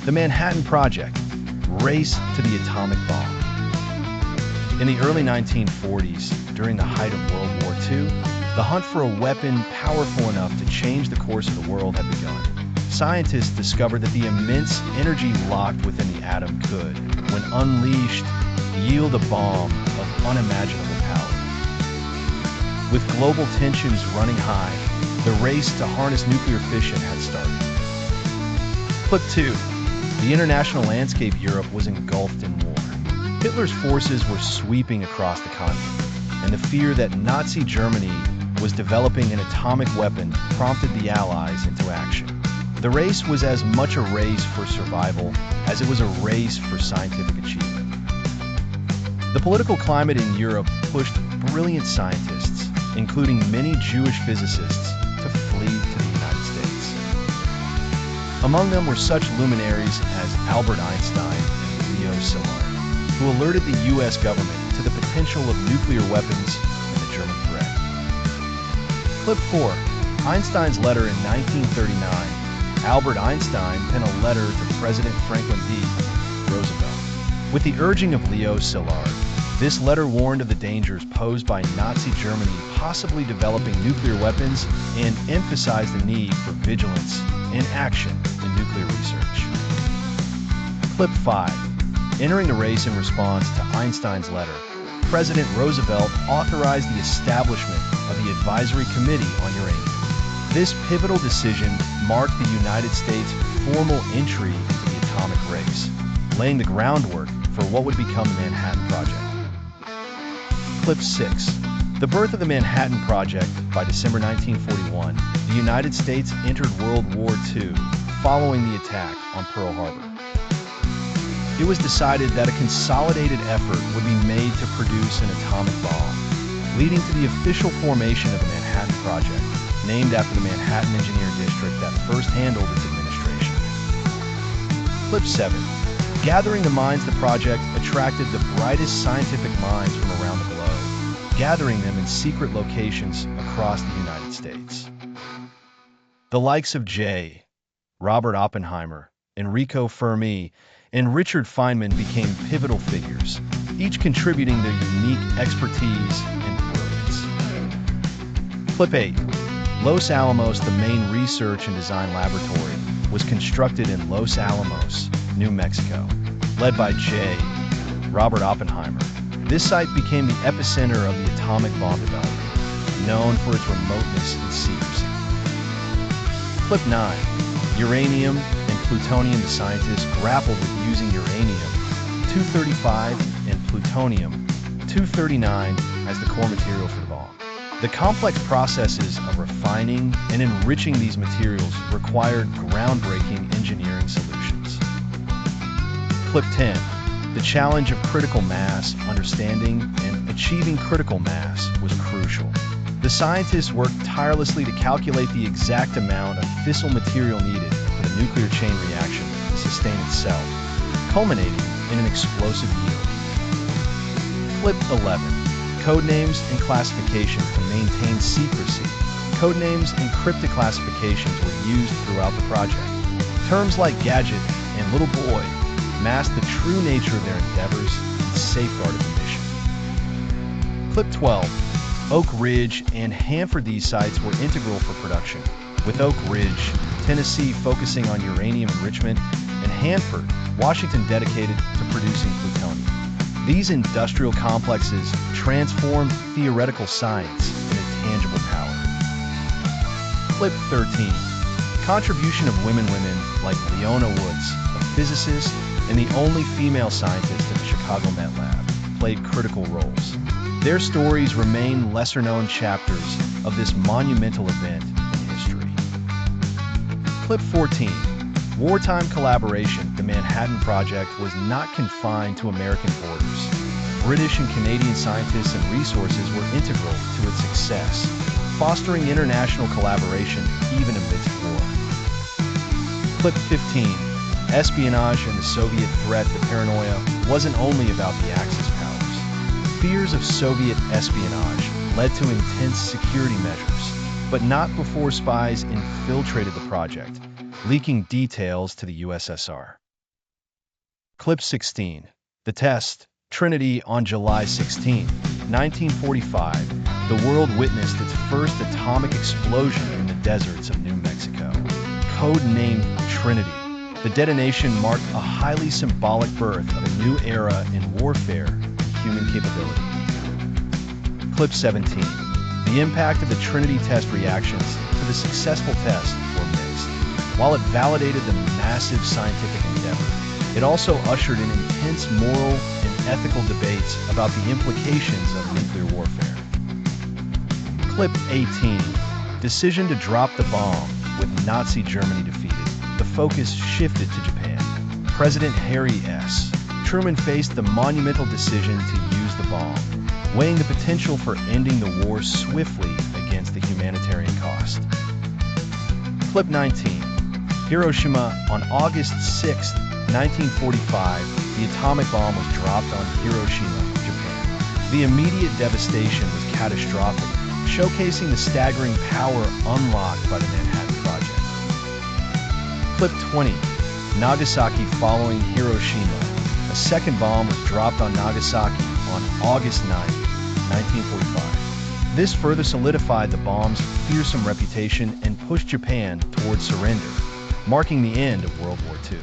The Manhattan Project, race to the atomic bomb. In the early 1940s, during the height of World War II, the hunt for a weapon powerful enough to change the course of the world had begun. Scientists discovered that the immense energy locked within the atom could, when unleashed, yield a bomb of unimaginable power. With global tensions running high, the race to harness nuclear fission had started. Clip 2. The international landscape of Europe was engulfed in war. Hitler's forces were sweeping across the continent, and the fear that Nazi Germany was developing an atomic weapon prompted the Allies into action. The race was as much a race for survival as it was a race for scientific achievement. The political climate in Europe pushed brilliant scientists, including many Jewish physicists, to flee to the United States. Among them were such luminaries as Albert Einstein and Leo Szilard, who alerted the U.S. government to the potential of nuclear weapons and the German threat. Clip 4. Einstein's letter in 1939. Albert Einstein penned a letter to President Franklin D. Roosevelt. With the urging of Leo Szilard, this letter warned of the dangers posed by Nazi Germany possibly developing nuclear weapons and emphasized the need for vigilance and action in nuclear research. Clip 5. Entering the race in response to Einstein's letter, President Roosevelt authorized the establishment of the Advisory Committee on Uranium. This pivotal decision marked the United States' formal entry into the atomic race, laying the groundwork for what would become the Manhattan Project. Clip 6. The birth of the Manhattan Project. By December 1941, the United States entered World War II following the attack on Pearl Harbor. It was decided that a consolidated effort would be made to produce an atomic bomb, leading to the official formation of the Manhattan Project, named after the Manhattan Engineer District that first handled its administration. Clip 7. Gathering the minds, the project attracted the brightest scientific minds from around the globe, gathering them in secret locations across the United States. The likes of J. Robert Oppenheimer, Enrico Fermi, and Richard Feynman became pivotal figures, each contributing their unique expertise and brilliance. Clip 8. Los Alamos, the main research and design laboratory, was constructed in Los Alamos, New Mexico, led by J. Robert Oppenheimer. This site became the epicenter of the atomic bomb development, known for its remoteness and secrecy. Clip 9. Uranium and plutonium. The scientists grappled with using uranium-235 and plutonium-239 as the core material for the bomb. The complex processes of refining and enriching these materials required groundbreaking engineering solutions. Clip 10. The challenge of critical mass. Understanding and achieving critical mass was crucial. The scientists worked tirelessly to calculate the exact amount of fissile material needed for the nuclear chain reaction to sustain itself, culminating in an explosive yield. Clip 11. Codenames and classifications to maintain secrecy. Codenames and cryptic classifications were used throughout the project. Terms like gadget and little boy masked the true nature of their endeavors and safeguarded the mission. Clip 12. Oak Ridge and Hanford. These sites were integral for production, with Oak Ridge, Tennessee focusing on uranium enrichment, and Hanford, Washington dedicated to producing plutonium. These industrial complexes transformed theoretical science into tangible power. Clip 13. Contribution of women like Leona Woods, a physicist and the only female scientist at the Chicago Met Lab, played critical roles. Their stories remain lesser-known chapters of this monumental event in history. Clip 14. Wartime collaboration. The Manhattan Project was not confined to American borders. British and Canadian scientists and resources were integral to its success, fostering international collaboration even amidst war. Clip 15. Espionage and the Soviet threat. The paranoia wasn't only about the Axis powers. Fears of Soviet espionage led to intense security measures, but not before spies infiltrated the project, leaking details to the USSR. Clip 16. The test, Trinity on July 16, 1945. The world witnessed its first atomic explosion in the deserts of New Mexico. Code-named Trinity, the detonation marked a highly symbolic birth of a new era in warfare and human capability. Clip 17. The impact of the Trinity test reactions to the successful test were mixed. While it validated the massive scientific endeavor, it also ushered in intense moral and ethical debates about the implications of nuclear warfare. Clip 18. Decision to drop the bomb. With Nazi Germany defeated, the focus shifted to Japan. President Harry S. Truman faced the monumental decision to use the bomb, weighing the potential for ending the war swiftly against the humanitarian cost. Clip 19. Hiroshima on August 6, 1945, the atomic bomb was dropped on Hiroshima, Japan. The immediate devastation was catastrophic, showcasing the staggering power unlocked by the Manhattan Project. Clip 20. Nagasaki following Hiroshima. A second bomb was dropped on Nagasaki on August 9, 1945. This further solidified the bomb's fearsome reputation and pushed Japan towards surrender, marking the end of World War II.